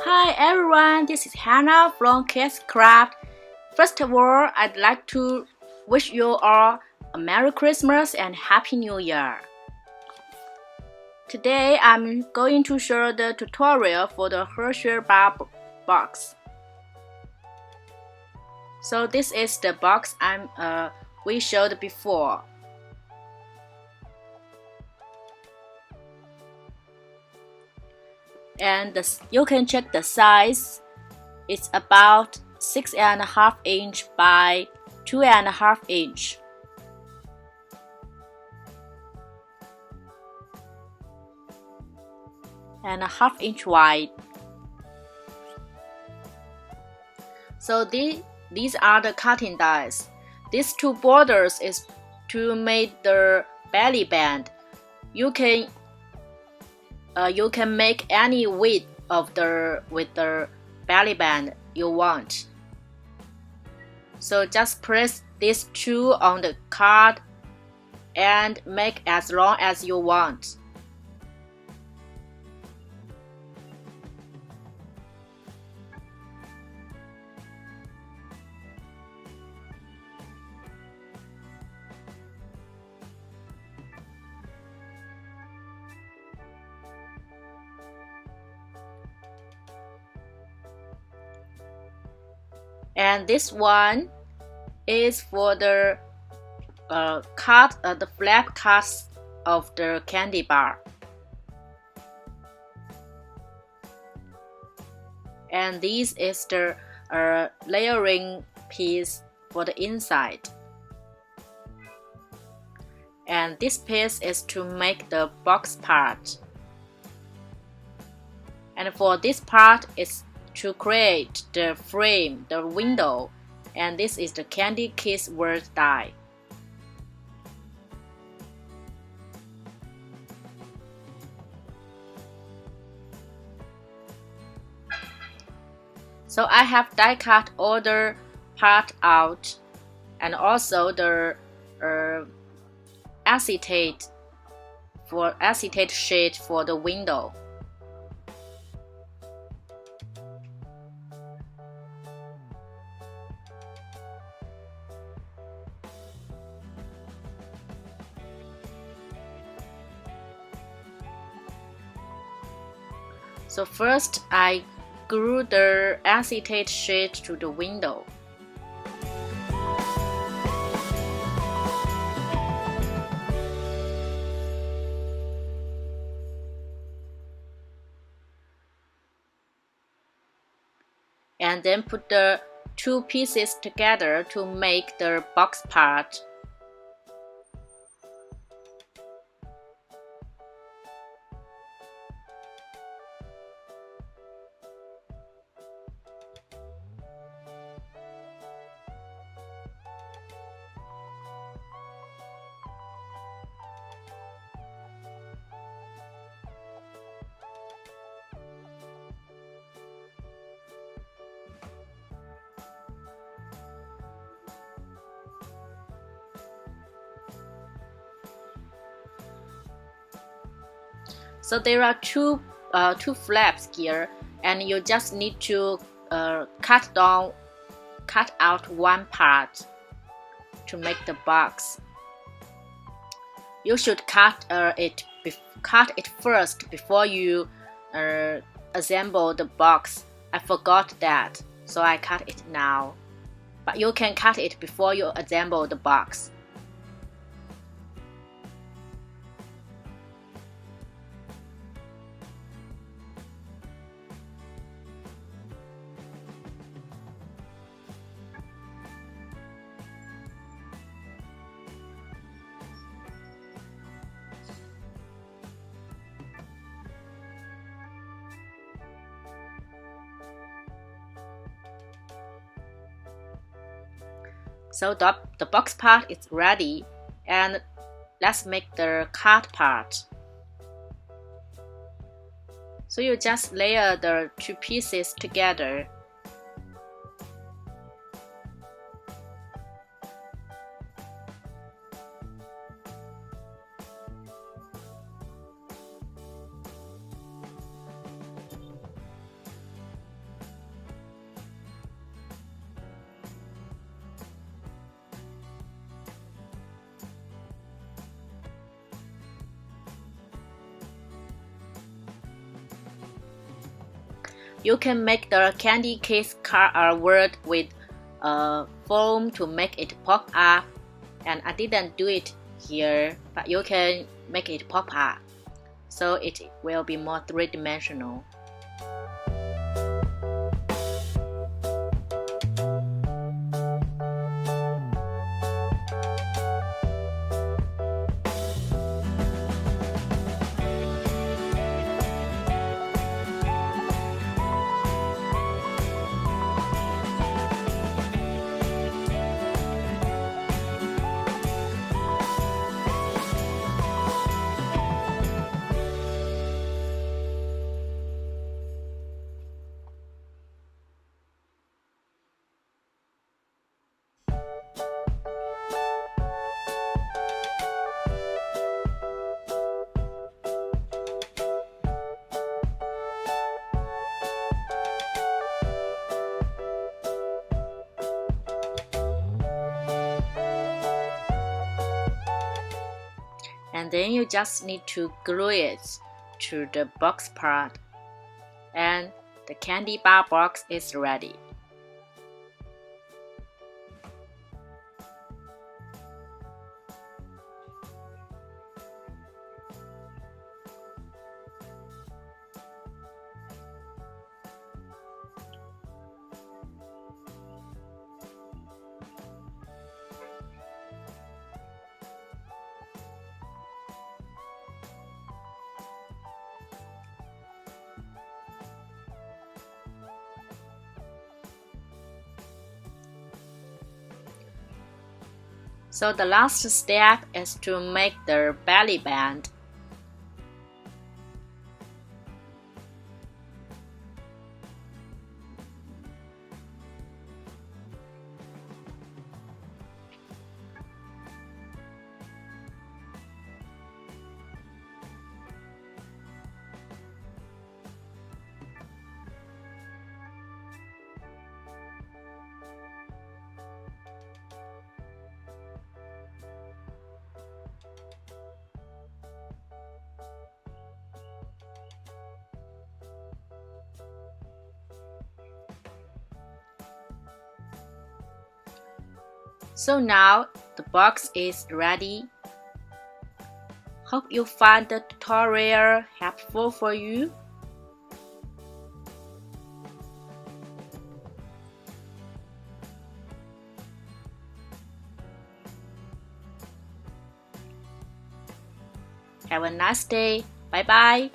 Hi everyone, this is Hannah from KSCRAFT. First of all, I'd like to wish you all a Merry Christmas and Happy New Year. Today I'm going to show the tutorial for the Hershey bar box. So this is the box we showed before. And you can check the size. It's about 6.5 inch by 2.5 inch. And a 1/2 inch wide. So these are the cutting dies. These two borders is to make the belly band. You can make any width of with the belly band you want. So just press these two on the card and make as long as you want. And this one is for the the flap cuts of the candy bar. And this is the layering piece for the inside. And this piece is to make the box part. And for this part is to create the frame, the window, and this is the candy kiss word die. So I have die cut all the part out, and also the acetate sheet for the window. So first I glue the acetate sheet to the window. And then put the two pieces together to make the box part. So there are two flaps here, and you just need to cut out one part to make the box. You should cut it first before you assemble the box. I forgot that, so I cut it now. But you can cut it before you assemble the box. So the box part is ready, and let's make the card part. So you just layer the two pieces together. You can make the candy case word with foam to make it pop up, and I didn't do it here, but you can make it pop up so it will be more three-dimensional. And then you just need to glue it to the box part, and the candy bar box is ready. So the last step is to make the belly band. So now the box is ready. Hope you find the tutorial helpful for you. Have a nice day. Bye bye.